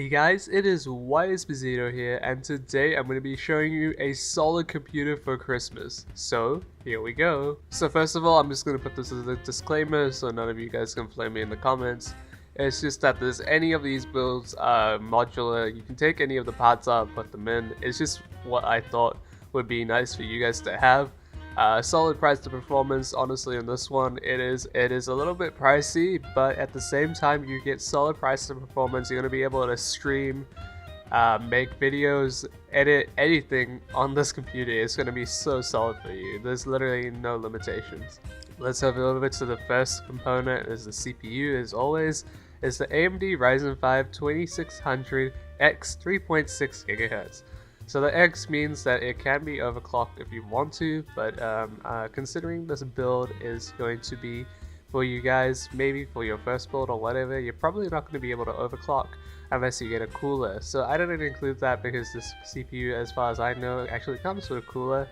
Hey guys, it is Beezito here, and today I'm going to be showing you a solid computer for Christmas. So, here we go. So first of all, I'm just going to put this as a disclaimer so none of you guys can flame me in the comments. It's just that there's any of these builds modular. You can take any of the parts out, put them in. It's just what I thought would be nice for you guys to have. Solid price to performance. Honestly, on this one, it is a little bit pricey, but at the same time, you get solid price to performance. You're gonna be able to stream, make videos, edit anything on this computer. It's gonna be so solid for you. There's literally no limitations. Let's have a little bit to the first component. Is the CPU, as always. Is the AMD Ryzen 5 2600X 3.6 GHz. So the X means that it can be overclocked if you want to, but considering this build is going to be for you guys, maybe for your first build or whatever, you're probably not going to be able to overclock unless you get a cooler. So I didn't include that because this CPU, as far as I know, actually comes with a cooler.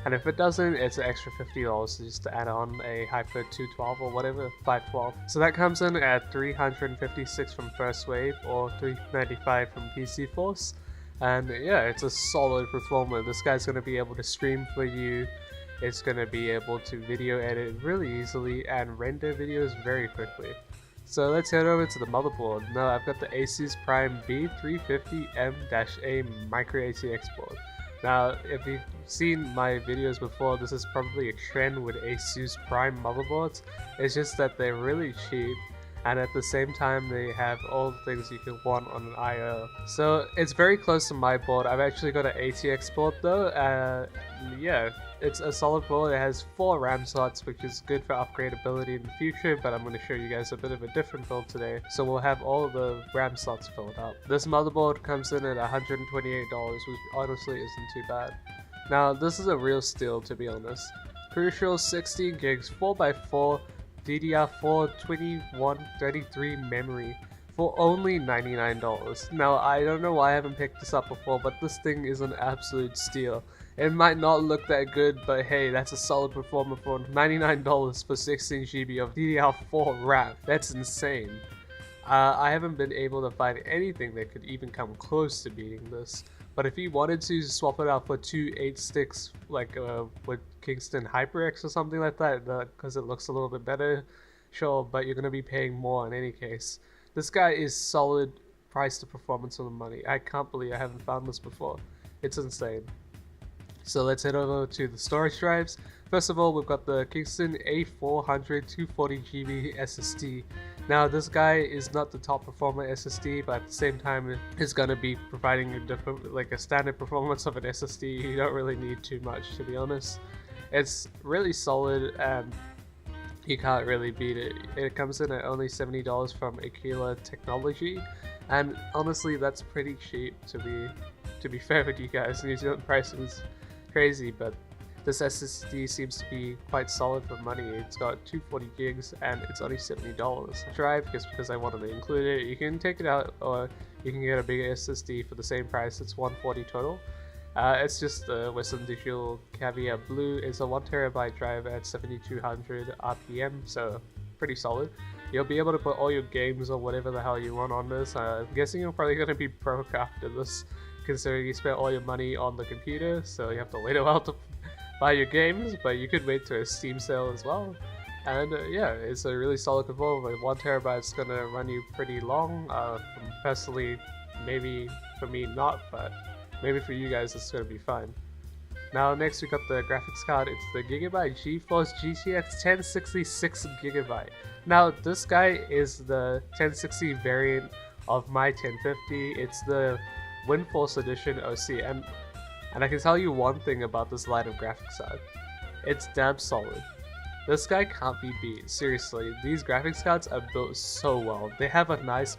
And if it doesn't, it's an extra $50 just to add on a Hyper 212 or whatever, 512. So that comes in at $356 from First Wave or $395 from GeForce. And yeah, it's a solid performer. This guy's going to be able to stream for you. It's going to be able to video edit really easily and render videos very quickly. So let's head over to the motherboard. Now I've got the Asus Prime B350M-A MicroATX board. Now if you've seen my videos before, this is probably a trend with Asus Prime motherboards. It's just that they're really cheap, and at the same time they have all the things you can want on an IO. So it's very close to my board. I've actually got an ATX board though. Yeah, it's a solid board. It has 4 RAM slots, which is good for upgradability in the future, but I'm going to show you guys a bit of a different build today. So we'll have all of the RAM slots filled up. This motherboard comes in at $128, which honestly isn't too bad. Now this is a real steal, to be honest. Crucial 16 gigs 4x4 DDR4 2133 memory for only $99. Now I don't know why I haven't picked this up before, but this thing is an absolute steal. It might not look that good, but hey, that's a solid performer for $99 for 16GB of DDR4 RAM. That's insane. I haven't been able to find anything that could even come close to beating this. But if you wanted to swap it out for 2 8-sticks, like with Kingston HyperX or something like that, because it looks a little bit better, sure, but you're going to be paying more in any case. This guy is solid price to performance on the money. I can't believe I haven't found this before. It's insane. So let's head over to the storage drives. First of all, we've got the Kingston A400 240GB SSD. Now this guy is not the top performer SSD, but at the same time it's going to be providing a standard performance of an SSD. You don't really need too much, to be honest. It's really solid and you can't really beat it. It comes in at only $70 from Aquila Technology, and honestly that's pretty cheap to be fair with you guys. New Zealand pricing is crazy, but this SSD seems to be quite solid for money. It's got 240 gigs and it's only $70. Drive, just because I wanted to include it. You can take it out or you can get a bigger SSD for the same price. It's $140 total. It's just the Western Digital Caviar Blue. It's a 1TB drive at 7200 RPM, so pretty solid. You'll be able to put all your games or whatever the hell you want on this. I'm guessing you're probably going to be broke after this, considering you spent all your money on the computer, so you have to wait a while to buy your games, but you could wait to a Steam sale as well. And yeah, it's a really solid component. 1TB is going to run you pretty long. Personally, maybe for me not, but maybe for you guys it's going to be fine. Now next we got the graphics card. It's the Gigabyte GeForce GTX 1060 6GB. Now this guy is the 1060 variant of my 1050. It's the WINDFORCE edition OC, and I can tell you one thing about this line of graphics card. It's damn solid. This guy can't be beat. Seriously, these graphics cards are built so well. They have a nice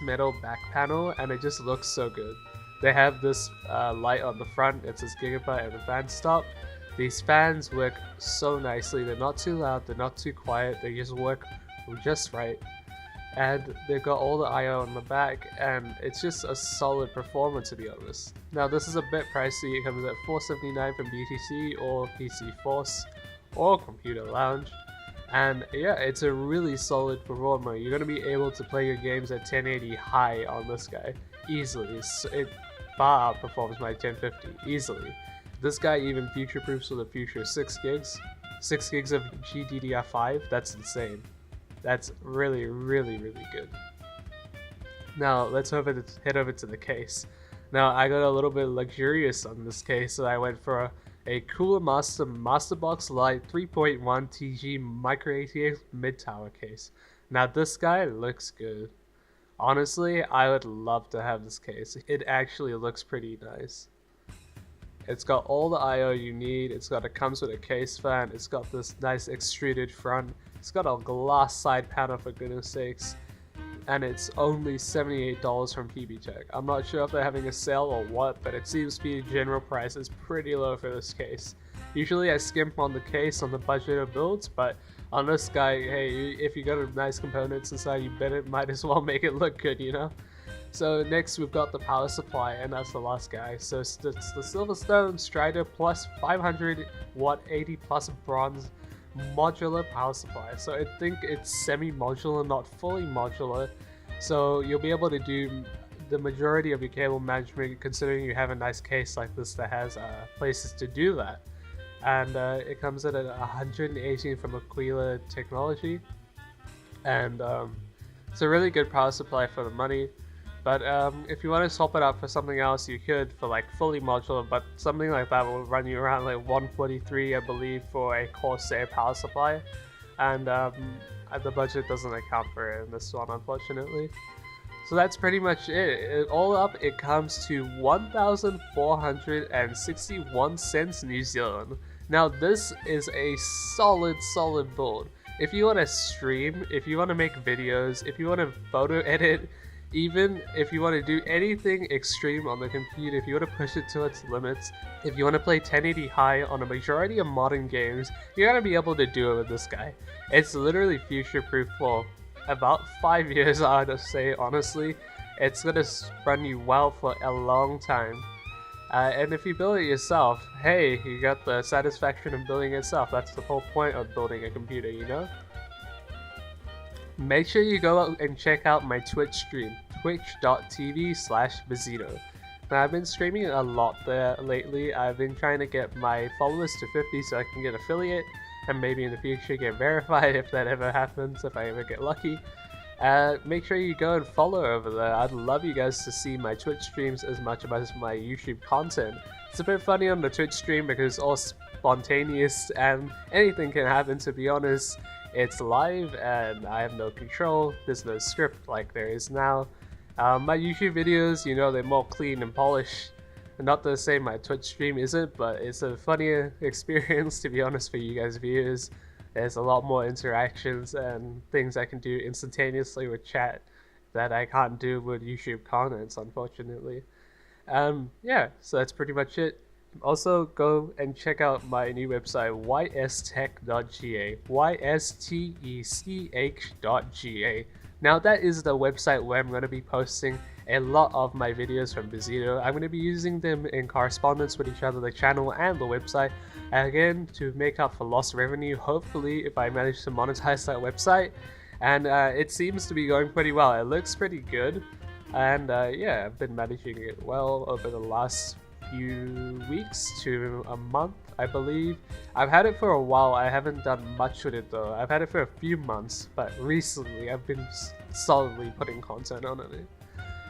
metal back panel, and it just looks so good. They have this light on the front. It says Gigabyte and the fan stop. These fans work so nicely. They're not too loud, they're not too quiet. They just work just right. And they've got all the I/O on the back, and it's just a solid performance, to be honest. Now this is a bit pricey. It comes at $479 from BTC or PC Force or Computer Lounge, And yeah, it's a really solid performer. You're gonna be able to play your games at 1080 high on this guy easily. It far outperforms my 1050 easily. This guy even future-proofs for the future. 6 gigs of GDDR5. That's insane. That's really, really, really good. Now let's head over to the case. Now I got a little bit luxurious on this case, so I went for a Cooler Master MasterBox Lite 3.1 TG MicroATX mid-tower case. Now this guy looks good. Honestly, I would love to have this case. It actually looks pretty nice. It's got all the I/O you need. It comes with a case fan. It's got this nice extruded front. It's got a glass side panel, for goodness sakes. And it's only $78 from pubg. I'm not sure if they're having a sale or what, but it seems to be general price is pretty low for this case. Usually I skimp on the case on the budget of builds, but on this guy, hey, if you got a nice components inside, you might as well make it look good, you know? So next we've got the power supply, and that's the last guy. So it's the Silverstone Strider plus 500 watt 80 plus bronze modular power supply. So I think it's semi-modular, not fully modular. So you'll be able to do the majority of your cable management, considering you have a nice case like this that has places to do that. And it comes at 118 from Aquila technology, and it's a really good power supply for the money. But if you want to swap it out for something else, you could for like fully modular, but something like that will run you around like 143, I believe, for a Corsair power supply, and the budget doesn't account for it in this one, unfortunately. So that's pretty much it. All up, it comes to 1,461 cents New Zealand. Now this is a solid build. If you want to stream, if you want to make videos, if you want to photo edit, even if you want to do anything extreme on the computer, if you want to push it to its limits, if you want to play 1080 high on a majority of modern games, you're going to be able to do it with this guy. It's literally future-proof for about 5 years, I would say, honestly. It's going to run you well for a long time. And if you build it yourself, hey, you got the satisfaction of building it yourself. That's the whole point of building a computer, you know? Make sure you go out and check out my Twitch stream, twitch.tv/Beezito. Now I've been streaming a lot there lately. I've been trying to get my followers to 50 so I can get affiliate, and maybe in the future get verified if that ever happens, if I ever get lucky. Make sure you go and follow over there. I'd love you guys to see my Twitch streams as much as my YouTube content. It's a bit funny on the Twitch stream because it's all spontaneous and anything can happen, to be honest. It's live and I have no control. There's no script like there is now. My YouTube videos, you know, they're more clean and polished. Not to say my Twitch stream isn't, but it's a funnier experience, to be honest, for you guys viewers. There's a lot more interactions and things I can do instantaneously with chat that I can't do with YouTube comments, unfortunately. Yeah, so that's pretty much it. Also, go and check out my new website, ystech.ga, ystech.ga. Now that is the website where I'm going to be posting a lot of my videos from Beezito. I'm going to be using them in correspondence with each other, the channel and the website, again to make up for lost revenue, hopefully, if I manage to monetize that website. And it seems to be going pretty well. It looks pretty good, and yeah, I've been managing it well over the last few weeks to a month, I believe. I've had it for a while. I haven't done much with it though. I've had it for a few months, but recently I've been solidly putting content on it.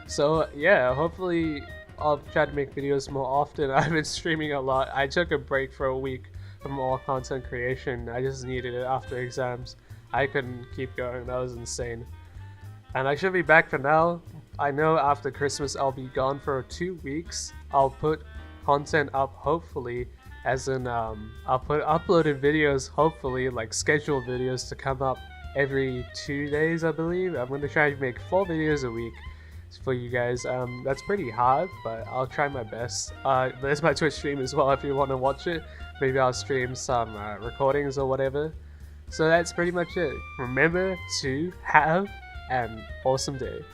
So yeah, hopefully I'll try to make videos more often. I've been streaming a lot. I took a break for a week from all content creation. I just needed it after exams. I couldn't keep going. That was insane. And I should be back for now. I know after Christmas I'll be gone for 2 weeks. I'll put content up, hopefully, as in I'll put uploaded videos, hopefully, like scheduled videos to come up every 2 days, I believe. I'm going to try to make 4 videos a week for you guys. That's pretty hard, but I'll try my best. There's my Twitch stream as well if you want to watch it. Maybe I'll stream some recordings or whatever. So that's pretty much it. Remember to have an awesome day.